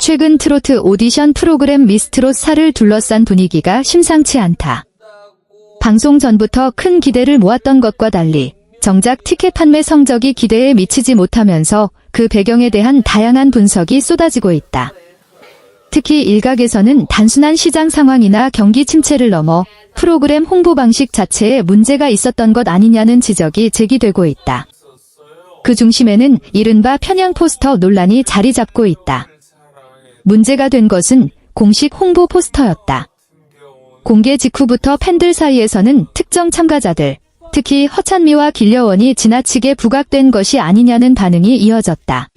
최근 트로트 오디션 프로그램 미스트롯4를 둘러싼 분위기가 심상치 않다. 방송 전부터 큰 기대를 모았던 것과 달리 정작 티켓 판매 성적이 기대에 미치지 못하면서 그 배경에 대한 다양한 분석이 쏟아지고 있다. 특히 일각에서는 단순한 시장 상황이나 경기 침체를 넘어 프로그램 홍보 방식 자체에 문제가 있었던 것 아니냐는 지적이 제기되고 있다. 그 중심에는 이른바 편향 포스터 논란이 자리 잡고 있다. 문제가 된 것은 공식 홍보 포스터였다. 공개 직후부터 팬들 사이에서는 특정 참가자들, 특히 허찬미와 길려원이 지나치게 부각된 것이 아니냐는 반응이 이어졌다.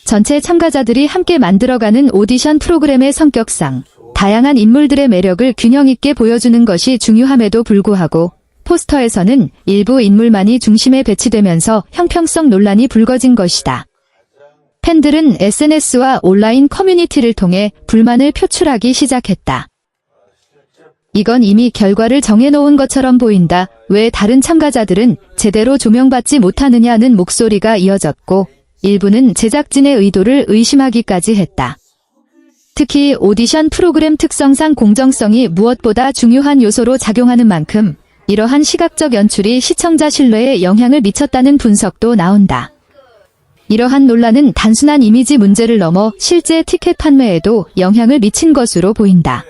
전체 참가자들이 함께 만들어가는 오디션 프로그램의 성격상 다양한 인물들의 매력을 균형 있게 보여주는 것이 중요함에도 불구하고 포스터에서는 일부 인물만이 중심에 배치되면서 형평성 논란이 불거진 것이다. 팬들은 SNS와 온라인 커뮤니티를 통해 불만을 표출하기 시작했다. 이건 이미 결과를 정해놓은 것처럼 보인다. 왜 다른 참가자들은 제대로 조명받지 못하느냐는 목소리가 이어졌고 일부는 제작진의 의도를 의심하기까지 했다. 특히 오디션 프로그램 특성상 공정성이 무엇보다 중요한 요소로 작용하는 만큼 이러한 시각적 연출이 시청자 신뢰에 영향을 미쳤다는 분석도 나온다. 이러한 논란은 단순한 이미지 문제를 넘어 실제 티켓 판매에도 영향을 미친 것으로 보인다.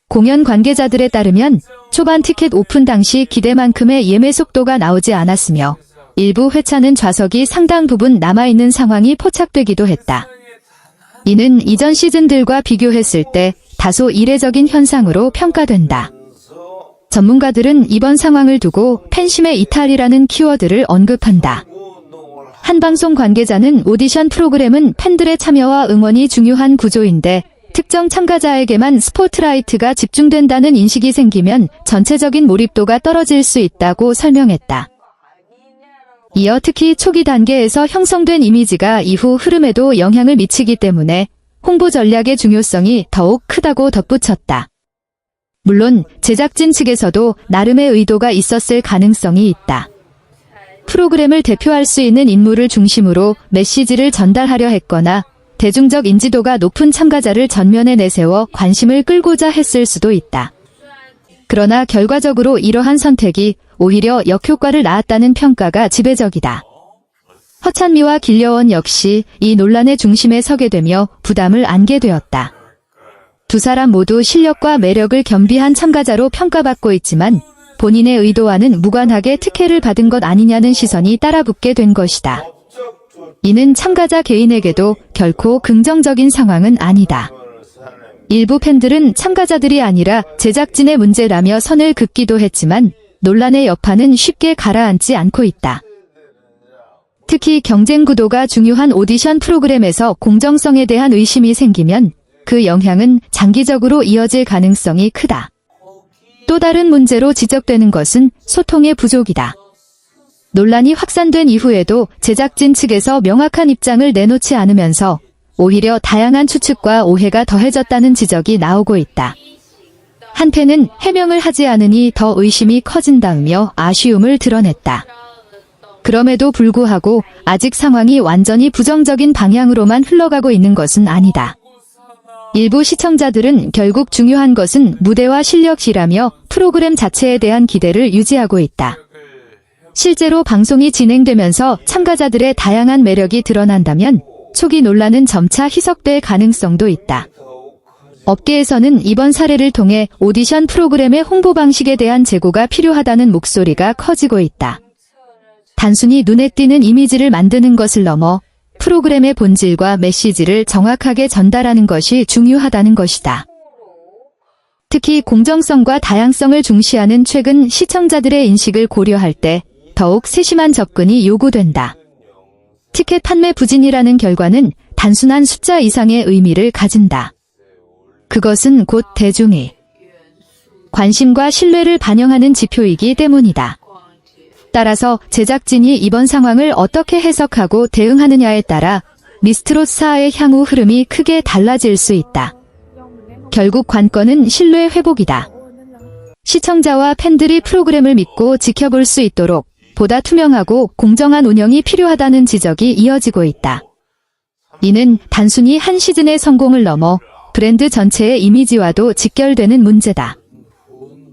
공연 관계자들에 따르면 초반 티켓 오픈 당시 기대만큼의 예매 속도가 나오지 않았으며 일부 회차는 좌석이 상당 부분 남아있는 상황이 포착되기도 했다. 이는 이전 시즌들과 비교했을 때 다소 이례적인 현상으로 평가된다. 전문가들은 이번 상황을 두고 팬심의 이탈이라는 키워드를 언급한다. 한 방송 관계자는 오디션 프로그램은 팬들의 참여와 응원이 중요한 구조인데 특정 참가자에게만 스포트라이트가 집중된다는 인식이 생기면 전체적인 몰입도가 떨어질 수 있다고 설명했다. 이어 특히 초기 단계에서 형성된 이미지가 이후 흐름에도 영향을 미치기 때문에 홍보 전략의 중요성이 더욱 크다고 덧붙였다. 물론 제작진 측에서도 나름의 의도가 있었을 가능성이 있다. 프로그램을 대표할 수 있는 인물을 중심으로 메시지를 전달하려 했거나 대중적 인지도가 높은 참가자를 전면에 내세워 관심을 끌고자 했을 수도 있다. 그러나 결과적으로 이러한 선택이 오히려 역효과를 낳았다는 평가가 지배적이다. 허찬미와 길려원 역시 이 논란의 중심에 서게 되며 부담을 안게 되었다. 두 사람 모두 실력과 매력을 겸비한 참가자로 평가받고 있지만 본인의 의도와는 무관하게 특혜를 받은 것 아니냐는 시선이 따라붙게 된 것이다. 이는 참가자 개인에게도 결코 긍정적인 상황은 아니다. 일부 팬들은 참가자들이 아니라 제작진의 문제라며 선을 긋기도 했지만 논란의 여파는 쉽게 가라앉지 않고 있다. 특히 경쟁 구도가 중요한 오디션 프로그램에서 공정성에 대한 의심이 생기면 그 영향은 장기적으로 이어질 가능성이 크다. 또 다른 문제로 지적되는 것은 소통의 부족이다. 논란이 확산된 이후에도 제작진 측에서 명확한 입장을 내놓지 않으면서 오히려 다양한 추측과 오해가 더해졌다는 지적이 나오고 있다. 한 팬은 해명을 하지 않으니 더 의심이 커진다며 아쉬움을 드러냈다. 그럼에도 불구하고 아직 상황이 완전히 부정적인 방향으로만 흘러가고 있는 것은 아니다. 일부 시청자들은 결국 중요한 것은 무대와 실력이라며 프로그램 자체에 대한 기대를 유지하고 있다. 실제로 방송이 진행되면서 참가자들의 다양한 매력이 드러난다면 초기 논란은 점차 희석될 가능성도 있다. 업계에서는 이번 사례를 통해 오디션 프로그램의 홍보 방식에 대한 재고가 필요하다는 목소리가 커지고 있다. 단순히 눈에 띄는 이미지를 만드는 것을 넘어 프로그램의 본질과 메시지를 정확하게 전달하는 것이 중요하다는 것이다. 특히 공정성과 다양성을 중시하는 최근 시청자들의 인식을 고려할 때 더욱 세심한 접근이 요구된다. 티켓 판매 부진이라는 결과는 단순한 숫자 이상의 의미를 가진다. 그것은 곧 대중의 관심과 신뢰를 반영하는 지표이기 때문이다. 따라서 제작진이 이번 상황을 어떻게 해석하고 대응하느냐에 따라 미스트롯4의 향후 흐름이 크게 달라질 수 있다. 결국 관건은 신뢰 회복이다. 시청자와 팬들이 프로그램을 믿고 지켜볼 수 있도록 보다 투명하고 공정한 운영이 필요하다는 지적이 이어지고 있다. 이는 단순히 한 시즌의 성공을 넘어 브랜드 전체의 이미지와도 직결되는 문제다.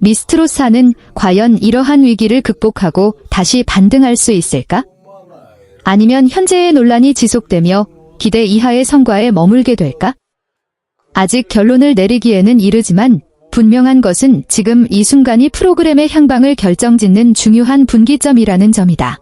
미스트롯4는 과연 이러한 위기를 극복하고 다시 반등할 수 있을까? 아니면 현재의 논란이 지속되며 기대 이하의 성과에 머물게 될까? 아직 결론을 내리기에는 이르지만 분명한 것은 지금 이 순간이 프로그램의 향방을 결정짓는 중요한 분기점이라는 점이다.